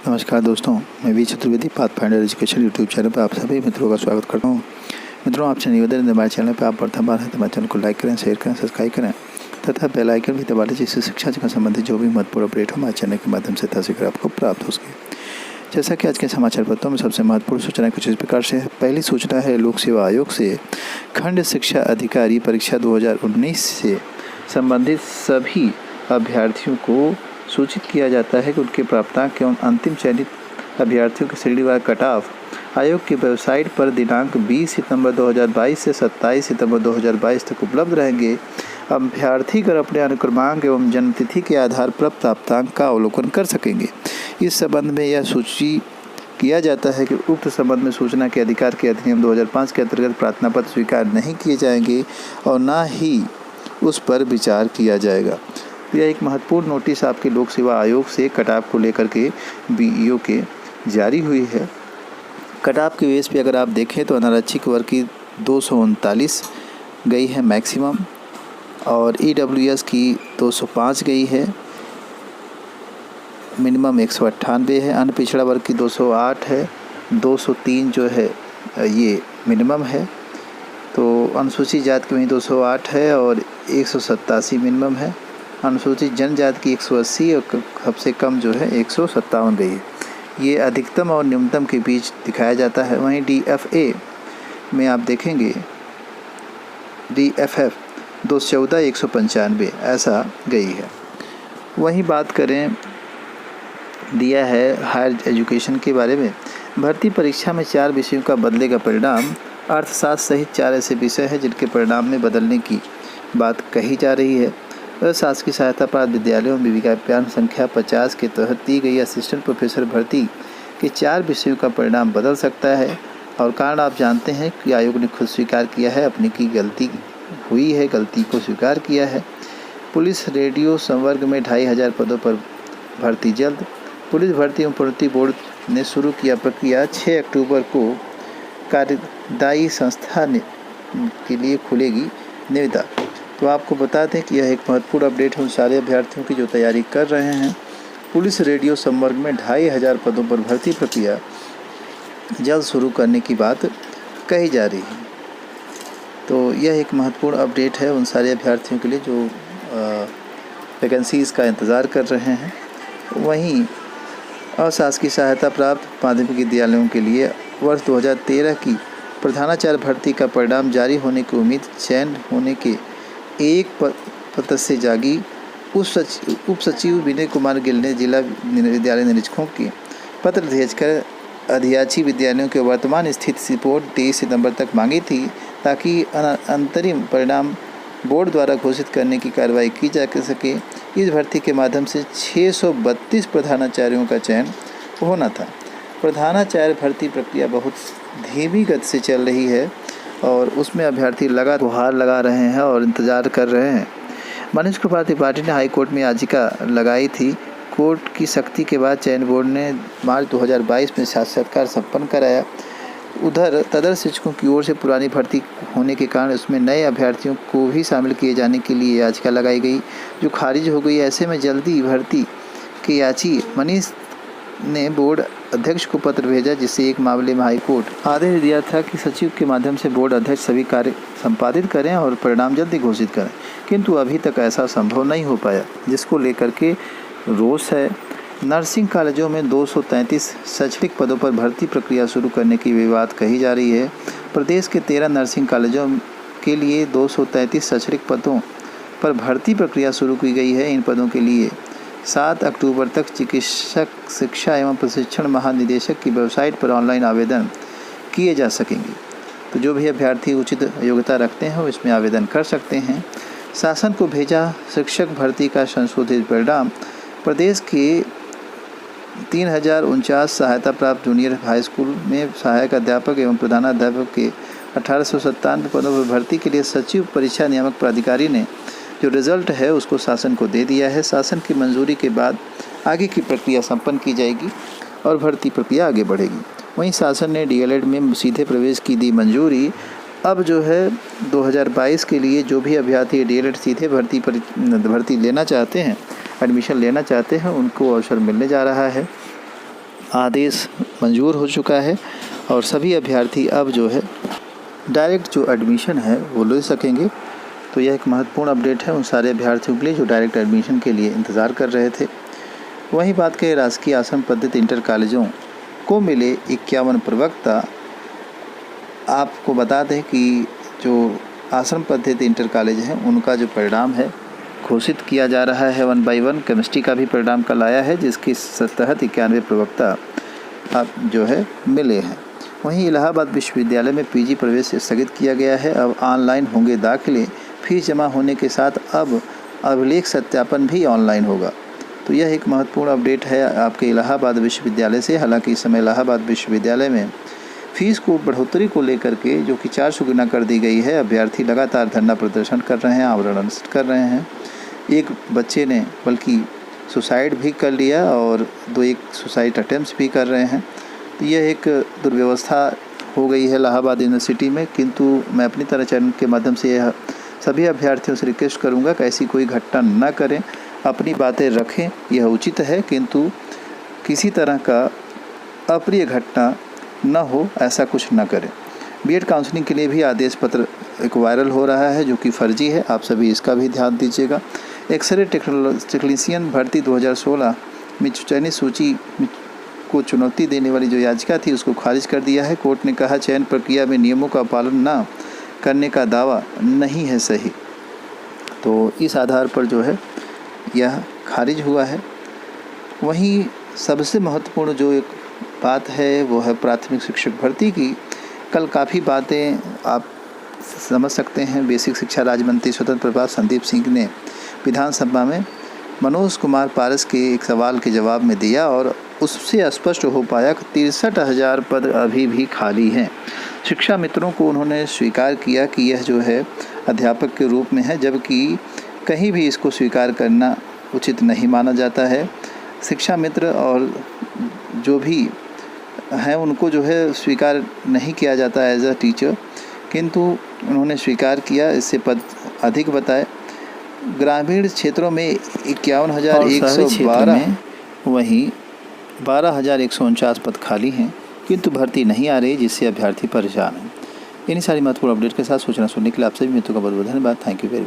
नमस्कार दोस्तों, मैं V Chaturvedi pathfinder education YouTube channel पर आप सभी मित्रों का स्वागत करता हूं। मित्रों, आपसे निवेदन है, हमारे चैनल पर आप प्रथम बार हैं तो हमारे चैनल को लाइक करें, शेयर करें, सब्सक्राइब करें तथा बेल आइकन भी दबा लीजिए, जिससे शिक्षा से संबंधित जो भी महत्वपूर्ण अपडेट हो हमारे चैनल के माध्यम से शीघ्र आपको प्राप्त हो सके। जैसा कि आज के समाचार पत्रों में सबसे महत्वपूर्ण सूचना कुछ इस प्रकार से है। पहली सूचना है, लोक सेवा आयोग से खंड शिक्षा अधिकारी परीक्षा 2019 से संबंधित सभी अभ्यर्थियों को सूचित किया जाता है कि उनके प्राप्तांक एवं अंतिम चयनित अभ्यर्थियों की श्रेणीवार कट ऑफ आयोग की वेबसाइट पर दिनांक 20 सितंबर 2022 से 27 सितंबर 2022 तक उपलब्ध रहेंगे। अभ्यर्थीगण अपने अनुक्रमांक एवं जन्मतिथि के आधार पर प्राप्तांक का अवलोकन कर सकेंगे। इस संबंध में यह सूची किया जाता है कि उक्त संबंध में सूचना के अधिकार के अधिनियम 2005 के अंतर्गत प्रार्थना पत्र स्वीकार नहीं किए जाएंगे और न ही उस पर विचार किया जाएगा। यह एक महत्वपूर्ण नोटिस आपके लोक सेवा आयोग से कटाव को लेकर के बीईओ के जारी हुई है। कटाव के बेस पे अगर आप देखें तो अनारक्षित वर्ग की 239 गई है मैक्सिमम, और ईडब्ल्यूएस की 205 गई है, मिनिमम 198 है। अन्य पिछड़ा वर्ग की 208 है, 203 जो है ये मिनिमम है। तो अनुसूचित जाति की वहीं 208 है और 187 मिनिमम है। अनुसूचित जनजाति की 180 और सबसे कम जो है 157 गई है। ये अधिकतम और न्यूनतम के बीच दिखाया जाता है। वहीं डीएफए में आप देखेंगे डीएफएफ 214 195 ऐसा गई है। वहीं बात करें दिया है हायर एजुकेशन के बारे में। भर्ती परीक्षा में 4 विषयों का बदलेगा परिणाम। अर्थशास्त्र सहित 4 ऐसे विषय हैं जिनके परिणाम में बदलने की बात कही जा रही है। शासकीय सहायता प्राप्त विद्यालयों में विज्ञापन संख्या 50 के तहत दी गई असिस्टेंट प्रोफेसर भर्ती के 4 विषयों का परिणाम बदल सकता है। और कारण आप जानते हैं कि आयोग ने खुद स्वीकार किया है, अपनी की गलती हुई है, गलती को स्वीकार किया है। पुलिस रेडियो संवर्ग में 2500 पदों पर भर्ती जल्द। पुलिस भर्ती एवं प्रोन्नति बोर्ड ने शुरू किया प्रक्रिया। 6 अक्टूबर को कार्यदायी संस्था के लिए खुलेगी निविदा। तो आपको बता दें कि यह एक महत्वपूर्ण अपडेट है उन सारे अभ्यर्थियों की जो तैयारी कर रहे हैं। पुलिस रेडियो संवर्ग में 2500 पदों पर भर्ती प्रक्रिया जल्द शुरू करने की बात कही जा रही है। तो यह एक महत्वपूर्ण अपडेट है उन सारे अभ्यर्थियों के लिए जो वैकेंसीज़ का इंतज़ार कर रहे हैं। वहीं अशासकीय सहायता प्राप्त माध्यमिक विद्यालयों के लिए वर्ष 2013 की प्रधानाचार्य भर्ती का परिणाम जारी होने की उम्मीद। चयन होने के एक पद से जागी उप सचिव विनय कुमार गिल ने जिला विद्यालय निरीक्षकों के पत्र भेजकर अधियाची विद्यालयों के वर्तमान स्थिति रिपोर्ट 23 सितंबर तक मांगी थी, ताकि अंतरिम परिणाम बोर्ड द्वारा घोषित करने की कार्रवाई की जा सके। इस भर्ती के माध्यम से 632 प्रधानाचार्यों का चयन होना था। प्रधानाचार्य भर्ती प्रक्रिया बहुत धीमी गति से चल रही है और उसमें अभ्यर्थी लगातार गुहार लगा रहे हैं और इंतज़ार कर रहे हैं। मनीष कुमार पार्टी ने हाई कोर्ट में याचिका लगाई थी। कोर्ट की सख्ती के बाद चयन बोर्ड ने मार्च 2022 में साक्षात्कार संपन्न कराया। उधर तदर्थ शिक्षकों की ओर से पुरानी भर्ती होने के कारण उसमें नए अभ्यर्थियों को भी शामिल किए जाने के लिए याचिका लगाई गई, जो खारिज हो गई। ऐसे में जल्दी भर्ती की याची मनीष ने बोर्ड अध्यक्ष को पत्र भेजा, जिससे एक मामले में हाई कोर्ट आदेश दिया था कि सचिव के माध्यम से बोर्ड अध्यक्ष सभी कार्य संपादित करें और परिणाम जल्दी घोषित करें, किंतु अभी तक ऐसा संभव नहीं हो पाया, जिसको लेकर के रोष है। नर्सिंग कॉलेजों में 233 शैक्षणिक पदों पर भर्ती प्रक्रिया शुरू करने की बात कही जा रही है। प्रदेश के 13 नर्सिंग कॉलेजों के लिए 233 शैक्षणिक पदों पर भर्ती प्रक्रिया शुरू की गई है। इन पदों के लिए 7 अक्टूबर तक चिकित्सक शिक्षा एवं प्रशिक्षण महानिदेशक की वेबसाइट पर ऑनलाइन आवेदन किए जा सकेंगे। तो जो भी अभ्यर्थी उचित योग्यता रखते हैं वो इसमें आवेदन कर सकते हैं। शासन को भेजा शिक्षक भर्ती का संशोधित परिणाम। प्रदेश के 3049 सहायता प्राप्त जूनियर हाई स्कूल में सहायक अध्यापक एवं प्रधानाध्यापक के 1897 पदों पर भर्ती के लिए सचिव परीक्षा नियामक प्राधिकारी ने जो रिज़ल्ट है उसको शासन को दे दिया है। शासन की मंजूरी के बाद आगे की प्रक्रिया संपन्न की जाएगी और भर्ती प्रक्रिया आगे बढ़ेगी। वहीं शासन ने डीएलएड में सीधे प्रवेश की दी मंजूरी। अब जो है 2022 के लिए जो भी अभ्यर्थी डीएलएड सीधे भर्ती लेना चाहते हैं, एडमिशन लेना चाहते हैं, उनको अवसर मिलने जा रहा है। आदेश मंजूर हो चुका है और सभी अभ्यर्थी अब जो है डायरेक्ट जो एडमिशन है वो ले सकेंगे। तो यह एक महत्वपूर्ण अपडेट है उन सारे अभ्यर्थियों के लिए जो डायरेक्ट एडमिशन के लिए इंतज़ार कर रहे थे। वहीं बात करें राजकीय आश्रम पद्धति इंटर कॉलेजों को मिले 51 प्रवक्ता। आपको बता दें कि जो आश्रम पद्धति इंटर कॉलेज हैं उनका जो परिणाम है घोषित किया जा रहा है 1 बाय 1। केमिस्ट्री का भी परिणाम कल आया है जिसके तहत 91 प्रवक्ता अब जो है मिले हैं। वहीं इलाहाबाद विश्वविद्यालय में पीजी प्रवेश स्थगित किया गया है। अब ऑनलाइन होंगे दाखिले। फीस जमा होने के साथ अब अभिलेख सत्यापन भी ऑनलाइन होगा। तो यह एक महत्वपूर्ण अपडेट है आपके इलाहाबाद विश्वविद्यालय से। हालांकि इस समय इलाहाबाद विश्वविद्यालय में फ़ीस को बढ़ोतरी को लेकर के जो कि 400 गुना कर दी गई है, अभ्यर्थी लगातार धरना प्रदर्शन कर रहे हैं, आमरण अनशन कर रहे हैं। एक बच्चे ने बल्कि सुसाइड भी कर लिया और एक सुसाइड अटेम्प्ट्स भी कर रहे हैं। तो यह एक दुर्व्यवस्था हो गई है इलाहाबाद यूनिवर्सिटी में। किंतु मैं अपनी तरह चैनल के माध्यम से यह सभी अभ्यर्थियों से रिक्वेस्ट करूंगा कि ऐसी कोई घटना न करें, अपनी बातें रखें, यह उचित है। किंतु किसी तरह का अप्रिय घटना न हो, ऐसा कुछ न करें। बीएड काउंसलिंग के लिए भी आदेश पत्र एक वायरल हो रहा है जो कि फर्जी है। आप सभी इसका भी ध्यान दीजिएगा। एक्सरे टेक्नीशियन भर्ती 2016 में चयनित सूची को चुनौती देने वाली जो याचिका थी उसको खारिज कर दिया है। कोर्ट ने कहा चयन प्रक्रिया में नियमों का पालन न करने का दावा नहीं है सही। तो इस आधार पर जो है यह खारिज हुआ है। वहीं सबसे महत्वपूर्ण जो एक बात है वो है प्राथमिक शिक्षक भर्ती की। कल काफ़ी बातें आप समझ सकते हैं। बेसिक शिक्षा राज्य मंत्री स्वतंत्र प्रभार संदीप सिंह ने विधानसभा में मनोज कुमार पारस के एक सवाल के जवाब में दिया और उससे स्पष्ट हो पाया कि 63,000 पद अभी भी खाली हैं। शिक्षा मित्रों को उन्होंने स्वीकार किया कि यह जो है अध्यापक के रूप में है, जबकि कहीं भी इसको स्वीकार करना उचित नहीं माना जाता है। शिक्षा मित्र और जो भी हैं उनको जो है स्वीकार नहीं किया जाता एज अ टीचर, किंतु उन्होंने स्वीकार किया। इससे पद अधिक बताए। ग्रामीण क्षेत्रों में 51,112, वहीं 12,149 पद खाली हैं, किंतु भर्ती नहीं आ रही जिससे अभ्यर्थी परेशान हैं। इन्हीं सारी महत्वपूर्ण अपडेट के साथ सूचना सुनने के लिए आप सभी मित्रों का बहुत बहुत धन्यवाद। Thank you very much.